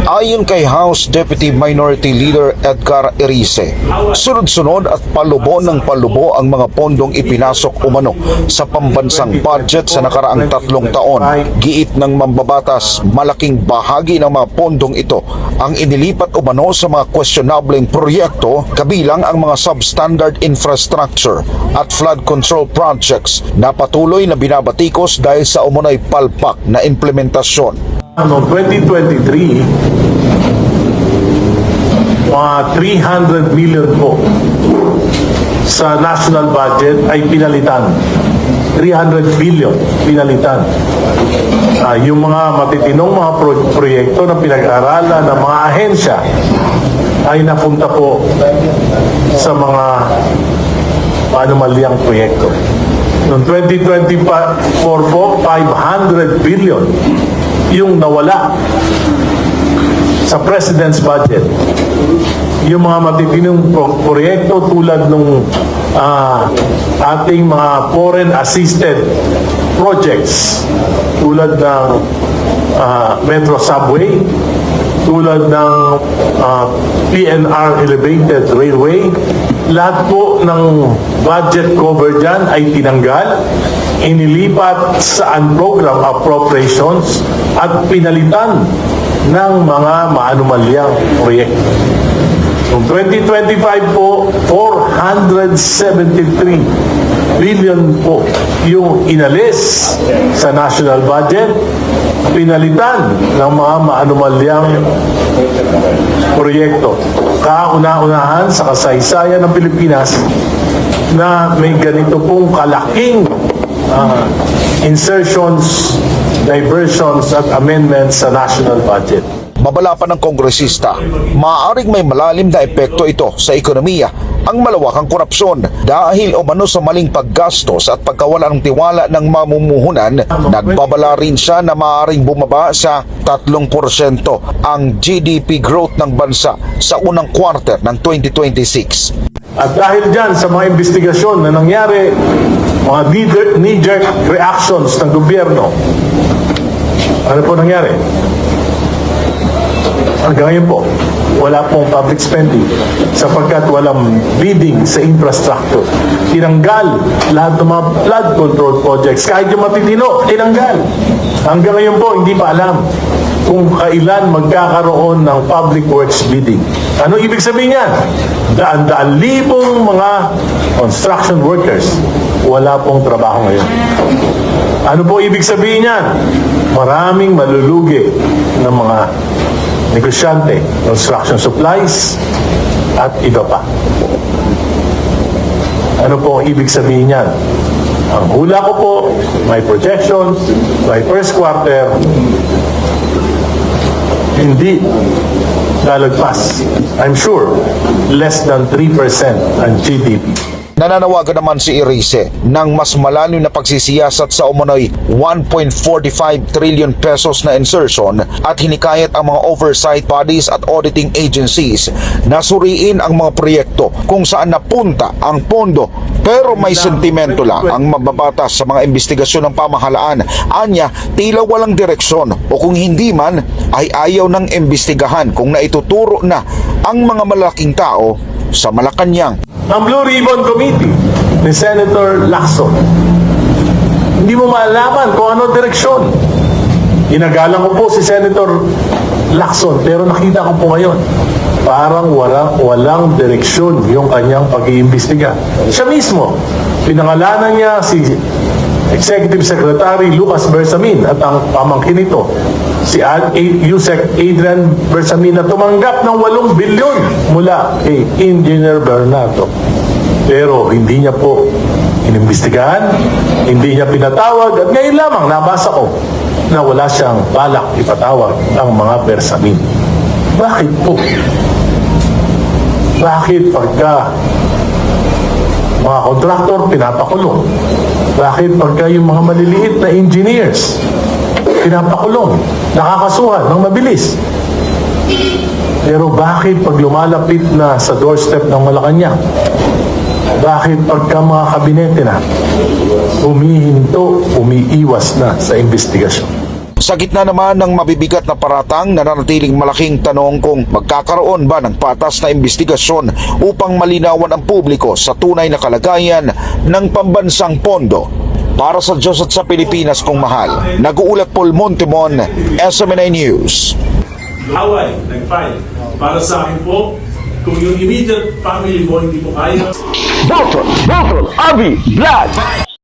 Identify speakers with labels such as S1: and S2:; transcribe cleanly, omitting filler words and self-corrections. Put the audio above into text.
S1: Ayon kay House Deputy Minority Leader Edgar Erice, sunod-sunod at palubo ng palubo ang mga pondong ipinasok umano sa pambansang budget sa nakaraang 3 taon. Giit ng mambabatas, malaking bahagi ng mga pondong ito ang inilipat umano sa mga questionableng proyekto, kabilang ang mga substandard infrastructure at flood control projects na patuloy na binabatikos dahil sa umano'y palpak na implementasyon.
S2: Noong 2023, mga 300 million po sa national budget ay pinalitan. 300 billion pinalitan. Yung mga matitinong mga proyekto na pinag-aralan ng mga ahensya ay napunta po sa mga anumalyang proyekto. Noong 2024 po, 500 billion yung nawala sa President's budget. Yung mga matitinong proyekto tulad nung ating mga foreign assisted projects tulad ng Metro Subway, tulad ng PNR Elevated Railway, lahat po ng budget cover dyan ay tinanggal, inilipat sa unprogram appropriations at pinalitan ng mga maanumalyang proyekto. Noong 2025 po, 473 billion po yung inalis sa national budget, pinalitan ng mga maanumalyang proyekto. Kauna-unahan sa kasaysayan ng Pilipinas na may ganito pong kalaking insertions, diversions at amendments sa national budget.
S1: Babala pa ng kongresista, maaaring may malalim na epekto ito sa ekonomiya ang malawakang korupsyon dahil umano sa maling paggastos at pagkawala ng tiwala ng mamumuhunan. Nagbabala rin siya na maaaring bumaba sa 3% ang GDP growth ng bansa sa unang quarter ng 2026.
S2: At dahil dyan sa mga investigasyon na nangyari, mga knee-jerk reactions ng gobyerno, ano po nangyari? Hanggang ngayon po, wala pong public spending sapagkat walang bidding sa infrastructure. Tinanggal lahat ng mga flood control projects. Kahit yung matitino, tinanggal. Hanggang ngayon po, hindi pa alam kung kailan magkakaroon ng public works bidding. Ano ibig sabihin yan? Daan-daan libong mga construction workers wala pong trabaho ngayon. Ano po ibig sabihin yan? Maraming malulugi ng mga negosyante, construction supplies, at iba pa. Ano po ang ibig sabihin yan? Ang hula ko po, may projections, by first quarter, hindi lalagpas. I'm sure, less than 3% ang GDP.
S1: Nananawagan naman si Erice ng mas malalim na pagsisiyasat sa umano'y 1.45 trillion pesos na insertion at hinikayat ang mga oversight bodies at auditing agencies na suriin ang mga proyekto kung saan napunta ang pondo, pero may sentimento lang ang mababatas sa mga investigasyon ng pamahalaan. Anya, tila walang direksyon o kung hindi man ay ayaw ng imbestigahan kung naituturo na ang mga malaking tao sa Malacanang.
S2: Ang Blue Ribbon Committee ni Senator Lacson, hindi mo malaman kung ano direksyon. Inagalang ko po si Senator Lacson, pero nakita ko po ngayon, parang walang direksyon yung kanyang pag-iimbestiga. Siya mismo, pinangalanan niya si Executive Secretary Lucas Bersamin at ang pamangkin nito, si Yusek Adrian Bersamin, na tumanggap ng 8 bilyon mula kay Engineer Bernardo. Pero hindi niya po inimbestigahan, hindi niya pinatawag, at ngayon lamang nabasa ko na wala siyang balak ipatawag ang mga Bersamin. Bakit po? Bakit pagka mga kontraktor pinapakulong? Bakit pagka yung mga maliliit na engineers pinapakulong, nakakasuhan ng mabilis? Pero bakit pag lumalapit na sa doorstep ng Malacanang, bakit pagka mga kabinete na, humihinto, umiiwas na sa investigasyon?
S1: Sa gitna naman ng mabibigat na paratang, nananatiling malaking tanong kung magkakaroon ba ng patas na investigasyon upang malinawan ang publiko sa tunay na kalagayan ng pambansang pondo. Para sa Diyos at sa Pilipinas kong mahal, nag-uulat Paul Montemon, SMNI News.
S3: Away, nag-file. Para sa akin po, kung yung immediate family mo hindi mo kaya,
S4: Botol, Abi, Blood!